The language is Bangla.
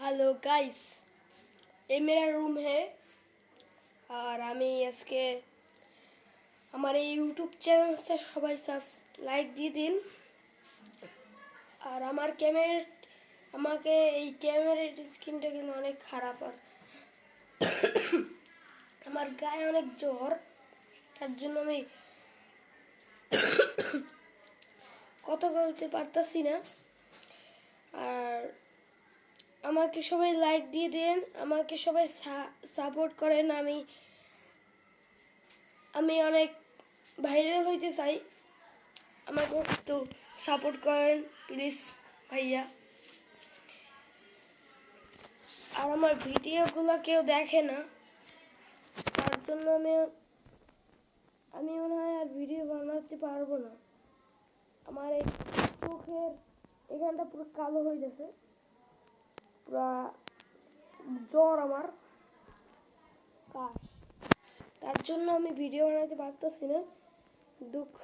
हेलो गाइस, ये मेरा रूम है और আমি আজকে আমার এই ইউটিউব চ্যানেলটা সবাই লাইক দিয়ে দিন। আর আমাকে এই ক্যামেরার স্ক্রিনটা কিন্তু অনেক খারাপ, আর আমার গায়ে অনেক জ্বর, তার জন্য আমি কথা বলতে পারতাছি না। আর আমাকে সবাই লাইক দিয়ে দেন, আমাকে সবাই সাপোর্ট করেন। আমি অনেক ভাইরাল হইতে চাই, আমাকে একটু সাপোর্ট করেন প্লিজ ভাইয়া। আর আমার ভিডিওগুলো কেউ দেখে না, তার জন্য আমি মনে হয় আর ভিডিও বানাতে পারবো না। আমার এই চোখের এখানটা পুরো কালো হয়ে গেছে, পুরা জ্বর আমার কাশ, তার জন্য আমি ভিডিও বানাতে পারতেছি না। দুঃখ